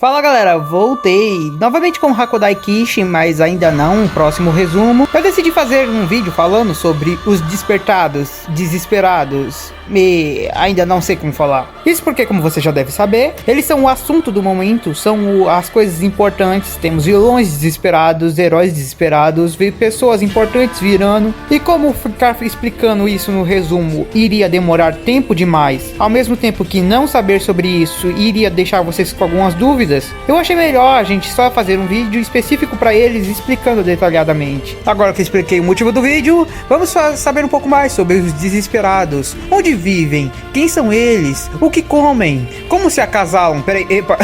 Fala galera, voltei novamente com Hakodai Kishi, mas ainda não um próximo resumo. Eu decidi fazer um vídeo falando sobre os despertados, desesperados, e ainda não sei como falar. Isso porque, como você já deve saber, eles são o assunto do momento, são as coisas importantes. Temos vilões desesperados, heróis desesperados, pessoas importantes virando. E como ficar explicando isso no resumo iria demorar tempo demais, ao mesmo tempo que não saber sobre isso iria deixar vocês com algumas dúvidas, eu achei melhor a gente só fazer um vídeo específico para eles explicando detalhadamente. Agora que eu expliquei o motivo do vídeo, vamos saber um pouco mais sobre os desesperados. Onde vivem? Quem são eles? O que comem? Como se acasalam? Peraí, epa.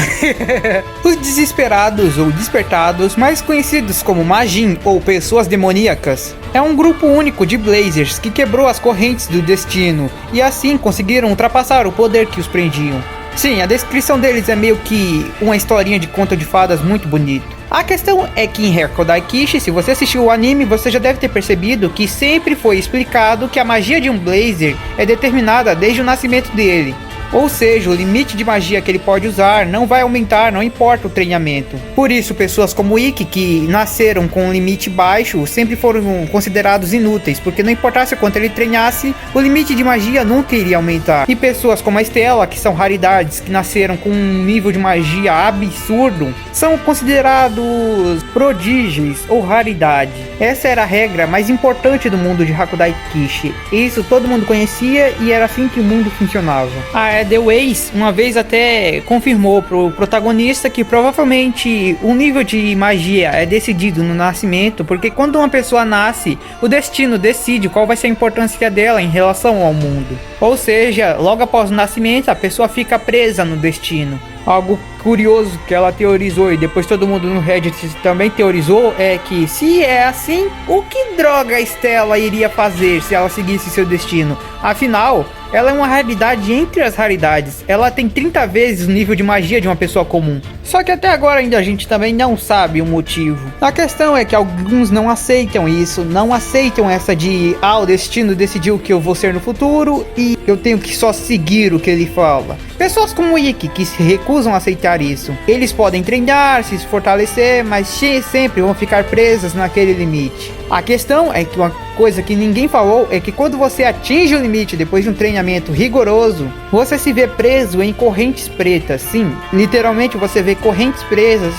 Os desesperados ou despertados, mais conhecidos como Majin ou pessoas demoníacas, é um grupo único de Blazers que quebrou as correntes do destino e assim conseguiram ultrapassar o poder que os prendiam. Sim, a descrição deles é meio que uma historinha de conto de fadas muito bonito. A questão é que em Hakodai Kishi, se você assistiu o anime, você já deve ter percebido que sempre foi explicado que a magia de um Blazer é determinada desde o nascimento dele. Ou seja, o limite de magia que ele pode usar não vai aumentar, não importa o treinamento. Por isso, pessoas como Ikki, que nasceram com um limite baixo, sempre foram considerados inúteis, porque não importasse quanto ele treinasse, o limite de magia nunca iria aumentar. E pessoas como a Stella, que são raridades, que nasceram com um nível de magia absurdo, são considerados prodígios ou raridade. Essa era a regra mais importante do mundo de Hakodai Kishi. Isso todo mundo conhecia e era assim que o mundo funcionava. The Ways uma vez até confirmou pro protagonista que provavelmente o nível de magia é decidido no nascimento, porque quando uma pessoa nasce, o destino decide qual vai ser a importância dela em relação ao mundo. Ou seja, logo após o nascimento, a pessoa fica presa no destino. Algo curioso que ela teorizou e depois todo mundo no Reddit também teorizou é que, se é assim, o que droga a Stella iria fazer se ela seguisse seu destino? Afinal, ela é uma raridade entre as raridades. Ela tem 30 vezes o nível de magia de uma pessoa comum. Só que até agora ainda a gente também não sabe o motivo. A questão é que alguns não aceitam isso, não aceitam essa de o destino decidiu o que eu vou ser no futuro e eu tenho que só seguir o que ele fala. Pessoas como Ikki que se recusam a aceitar isso. Eles podem treinar, se fortalecer, mas sempre vão ficar presas naquele limite. A questão é que uma coisa que ninguém falou é que quando você atinge o limite depois de um treinamento rigoroso, você se vê preso em correntes pretas. Sim, literalmente você vê correntes presas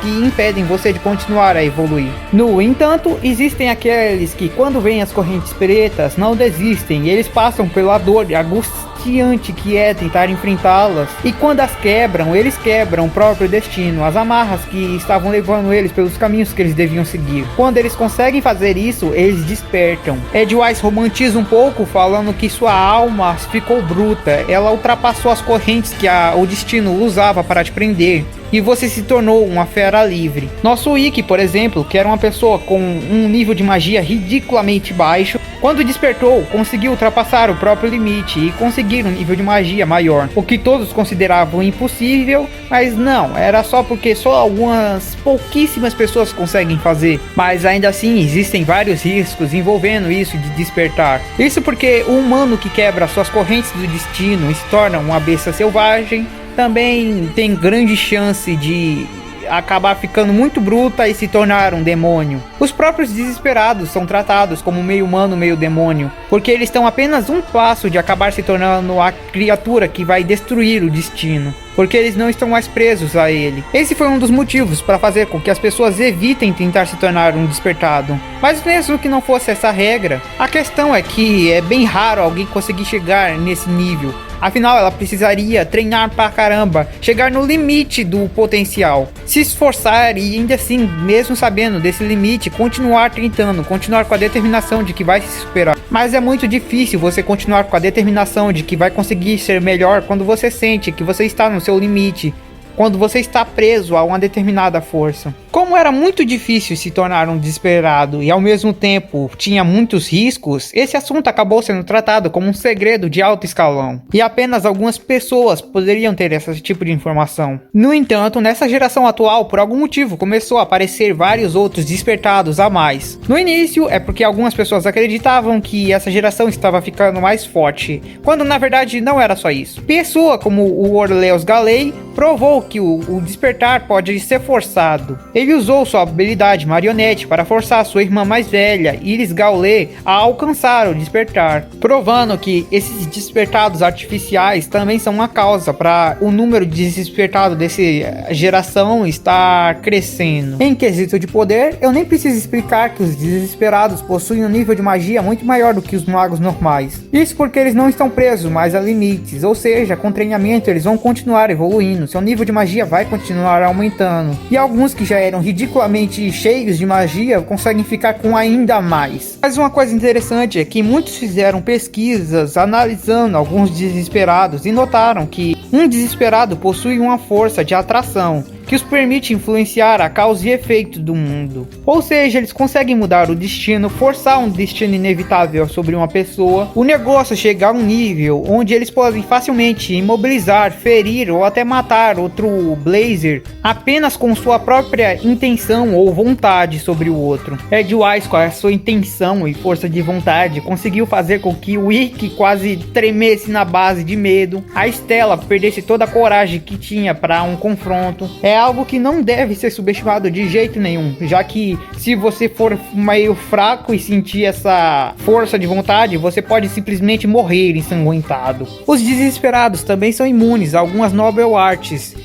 que impedem você de continuar a evoluir. No entanto, existem aqueles que quando vêm as correntes pretas não desistem, e eles passam pela dor angustiante que é tentar enfrentá-las, e quando as quebram, eles quebram o próprio destino, as amarras que estavam levando eles pelos caminhos que eles deviam seguir. Quando eles conseguem fazer isso, eles despertam. Ed Wise romantiza um pouco, falando que sua alma ficou bruta, ela ultrapassou as correntes que o destino usava para te prender, e você se tornou uma fera livre. Nosso Ikki, por exemplo, que era uma pessoa com um nível de magia ridiculamente baixo, quando despertou, conseguiu ultrapassar o próprio limite e conseguir um nível de magia maior, o que todos consideravam impossível, mas não, era só porque só algumas pouquíssimas pessoas conseguem fazer. Mas ainda assim, existem vários riscos envolvendo isso de despertar. Isso porque o humano que quebra suas correntes do destino e se torna uma besta selvagem, também tem grande chance de acabar ficando muito bruta e se tornar um demônio. Os próprios desesperados são tratados como meio humano, meio demônio, porque eles estão apenas um passo de acabar se tornando a criatura que vai destruir o destino, porque eles não estão mais presos a ele. Esse foi um dos motivos para fazer com que as pessoas evitem tentar se tornar um despertado. Mas mesmo que não fosse essa regra, a questão é que é bem raro alguém conseguir chegar nesse nível. Afinal, ela precisaria treinar pra caramba, chegar no limite do potencial, se esforçar e ainda assim, mesmo sabendo desse limite, continuar tentando, continuar com a determinação de que vai se superar. Mas é muito difícil você continuar com a determinação de que vai conseguir ser melhor quando você sente que você está no seu limite, quando você está preso a uma determinada força. Como era muito difícil se tornar um desesperado e ao mesmo tempo tinha muitos riscos, esse assunto acabou sendo tratado como um segredo de alto escalão, e apenas algumas pessoas poderiam ter esse tipo de informação. No entanto, nessa geração atual, por algum motivo, começou a aparecer vários outros despertados a mais. No início, é porque algumas pessoas acreditavam que essa geração estava ficando mais forte, quando na verdade não era só isso. Pessoa como o Orleos Galei provou que o despertar pode ser forçado. Ele usou sua habilidade marionete para forçar sua irmã mais velha, Iris Gaulet, a alcançar o despertar, provando que esses despertados artificiais também são uma causa para o número de despertados dessa geração estar crescendo. Em quesito de poder, eu nem preciso explicar que os desesperados possuem um nível de magia muito maior do que os magos normais. Isso porque eles não estão presos mais a limites, ou seja, com treinamento eles vão continuar evoluindo, seu nível de magia vai continuar aumentando. E alguns que já eram ridiculamente cheios de magia conseguem ficar com ainda mais. Mas uma coisa interessante é que muitos fizeram pesquisas analisando alguns desesperados e notaram que um desesperado possui uma força de atração que os permite influenciar a causa e efeito do mundo. Ou seja, eles conseguem mudar o destino, forçar um destino inevitável sobre uma pessoa. O negócio chega a um nível onde eles podem facilmente imobilizar, ferir ou até matar outro Blazer apenas com sua própria intenção ou vontade sobre o outro. Ed Wise, com a sua intenção e força de vontade, conseguiu fazer com que o Rick quase tremesse na base de medo, a Stella perdesse toda a coragem que tinha para um confronto. É algo que não deve ser subestimado de jeito nenhum, já que se você for meio fraco e sentir essa força de vontade, você pode simplesmente morrer ensanguentado. Os desesperados também são imunes a algumas noble arts,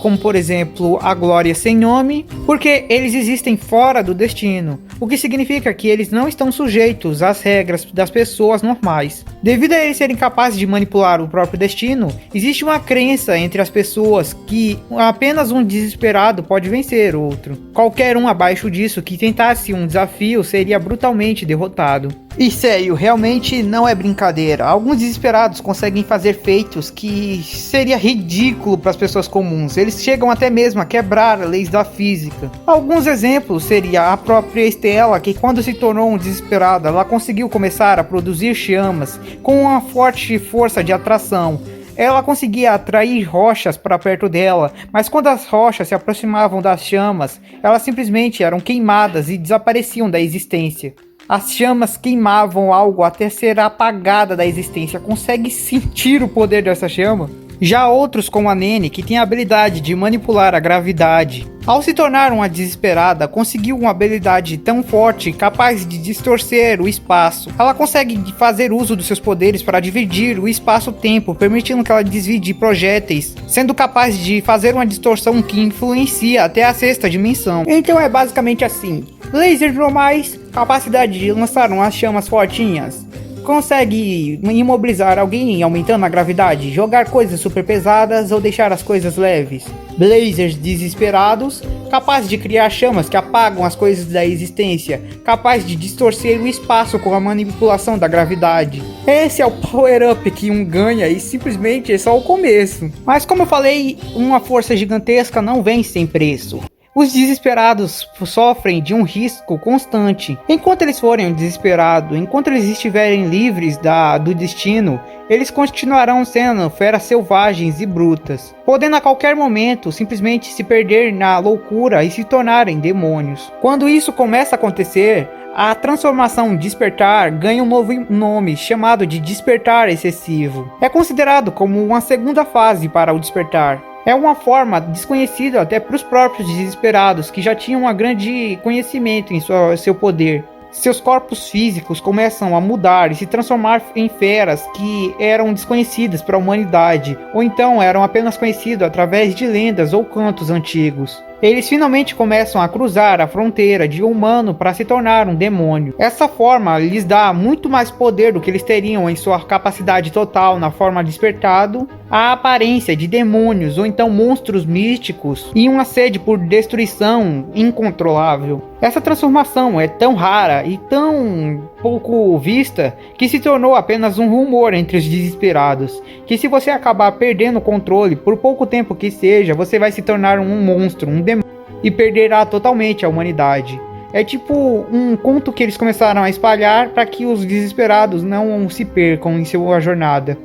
como por exemplo a glória sem nome, porque eles existem fora do destino, o que significa que eles não estão sujeitos às regras das pessoas normais. Devido a eles serem capazes de manipular o próprio destino, existe uma crença entre as pessoas que apenas um desesperado pode vencer outro. Qualquer um abaixo disso que tentasse um desafio seria brutalmente derrotado. E sério, realmente não é brincadeira. Alguns desesperados conseguem fazer feitos que seria ridículo para as pessoas comuns. Eles chegam até mesmo a quebrar leis da física. Alguns exemplos seria a própria Stella, que quando se tornou um desesperada, ela conseguiu começar a produzir chamas com uma forte força de atração. Ela conseguia atrair rochas para perto dela, mas quando as rochas se aproximavam das chamas, elas simplesmente eram queimadas e desapareciam da existência. As chamas queimavam algo até ser apagada da existência. Consegue sentir o poder dessa chama? Já outros, como a Nene, que tem a habilidade de manipular a gravidade, ao se tornar uma desesperada, conseguiu uma habilidade tão forte, capaz de distorcer o espaço. Ela consegue fazer uso dos seus poderes para dividir o espaço-tempo, permitindo que ela desvie de projéteis, sendo capaz de fazer uma distorção que influencia até a sexta dimensão. Então é basicamente assim: lasers normais, capacidade de lançar umas chamas fortinhas, consegue imobilizar alguém aumentando a gravidade, jogar coisas super pesadas ou deixar as coisas leves. Blazers desesperados, capaz de criar chamas que apagam as coisas da existência, capaz de distorcer o espaço com a manipulação da gravidade. Esse é o power up que um ganha e simplesmente é só o começo. Mas como eu falei, uma força gigantesca não vem sem preço. Os desesperados sofrem de um risco constante. Enquanto eles forem desesperados, enquanto eles estiverem livres do destino, eles continuarão sendo feras selvagens e brutas, podendo a qualquer momento simplesmente se perder na loucura e se tornarem demônios. Quando isso começa a acontecer, a transformação despertar ganha um novo nome, chamado de despertar excessivo. É considerado como uma segunda fase para o despertar. É uma forma desconhecida até para os próprios desesperados, que já tinham um grande conhecimento em seu poder. Seus corpos físicos começam a mudar e se transformar em feras que eram desconhecidas para a humanidade, ou então eram apenas conhecidos através de lendas ou cantos antigos. Eles finalmente começam a cruzar a fronteira de humano para se tornar um demônio. Essa forma lhes dá muito mais poder do que eles teriam em sua capacidade total na forma despertado, a aparência de demônios ou então monstros místicos e uma sede por destruição incontrolável. Essa transformação é tão rara e tão pouco vista que se tornou apenas um rumor entre os desesperados, que se você acabar perdendo o controle por pouco tempo que seja, você vai se tornar um monstro, um demônio. e perderá totalmente a humanidade. É tipo um conto que eles começaram a espalhar para que os desesperados não se percam em sua jornada.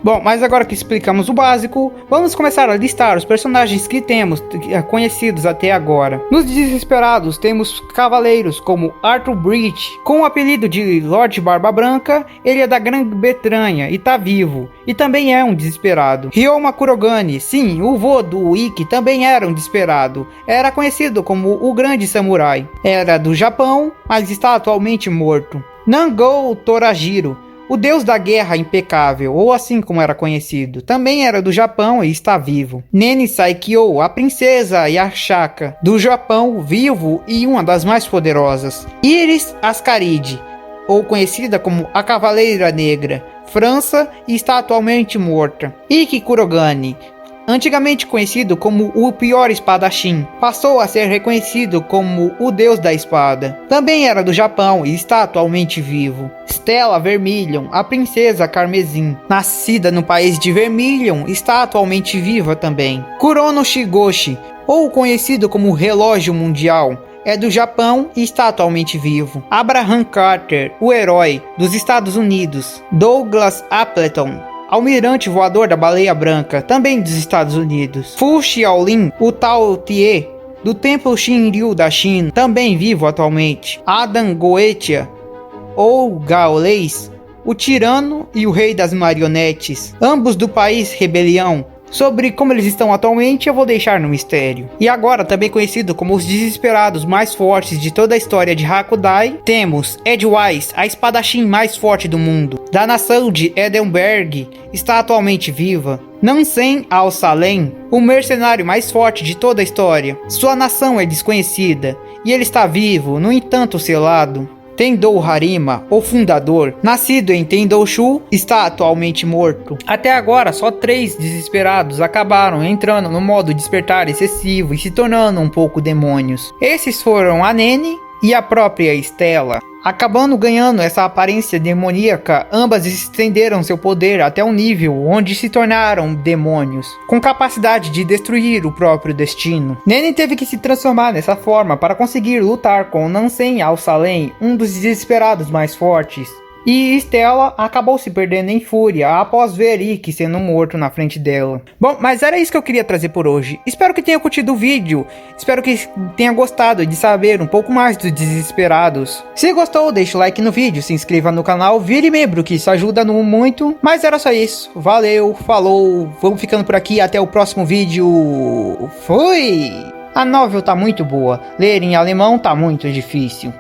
Bom, mas agora que explicamos o básico, vamos começar a listar os personagens que temos conhecidos até agora. Nos Desesperados temos cavaleiros como Arthur Breach, com o apelido de Lord Barba Branca. Ele é da Grã-Bretanha e tá vivo, e também é um desesperado. Ryoma Kurogane, sim, o vô do Ikki também era um desesperado. Era conhecido como o Grande Samurai. Era do Japão, mas está atualmente morto. Nangou Torajiro, o deus da guerra impecável, ou assim como era conhecido, também era do Japão e está vivo. Nene Saikyo, a princesa Yashaka, do Japão, vivo e uma das mais poderosas. Iris Ascaride, ou conhecida como a Cavaleira Negra, França, e está atualmente morta. Ikki Kurogane, antigamente conhecido como o pior espadachim, passou a ser reconhecido como o deus da espada. Também era do Japão e está atualmente vivo. Stella Vermilion, a princesa Carmesim, nascida no país de Vermilion, está atualmente viva também. Kurono Shigoshi, ou conhecido como Relógio Mundial, é do Japão e está atualmente vivo. Abraham Carter, o herói dos Estados Unidos. Douglas Appleton, almirante voador da Baleia Branca, também dos Estados Unidos. Fu Xiaolin, o Tao Tie, do Templo Xinryu da China, também vivo atualmente. Adam Goetia, ou Gaolês, o tirano e o rei das marionetes, ambos do país Rebelião. Sobre como eles estão atualmente eu vou deixar no mistério. E agora, também conhecido como os desesperados mais fortes de toda a história de Hakudai, temos Edwise, a espadachim mais forte do mundo, da nação de Edenberg, está atualmente viva. Nansen Al-Salem, o mercenário mais forte de toda a história, sua nação é desconhecida e ele está vivo, no entanto selado. Tendou Harima, o fundador, nascido em Tendoshu, está atualmente morto. Até agora, só 3 desesperados acabaram entrando no modo despertar excessivo e se tornando um pouco demônios. Esses foram a Nene e a própria Stella. Acabando ganhando essa aparência demoníaca, ambas estenderam seu poder até um nível onde se tornaram demônios, com capacidade de destruir o próprio destino. Nene teve que se transformar nessa forma para conseguir lutar com Nansen Al-Salem, um dos desesperados mais fortes. E Stella acabou se perdendo em fúria após ver Ikki sendo morto na frente dela. Bom, mas era isso que eu queria trazer por hoje. Espero que tenha curtido o vídeo. Espero que tenha gostado de saber um pouco mais dos desesperados. Se gostou, deixa o like no vídeo, se inscreva no canal, vire membro, que isso ajuda muito. Mas era só isso. Valeu, falou, vamos ficando por aqui, até o próximo vídeo. Fui! A novel tá muito boa, ler em alemão tá muito difícil.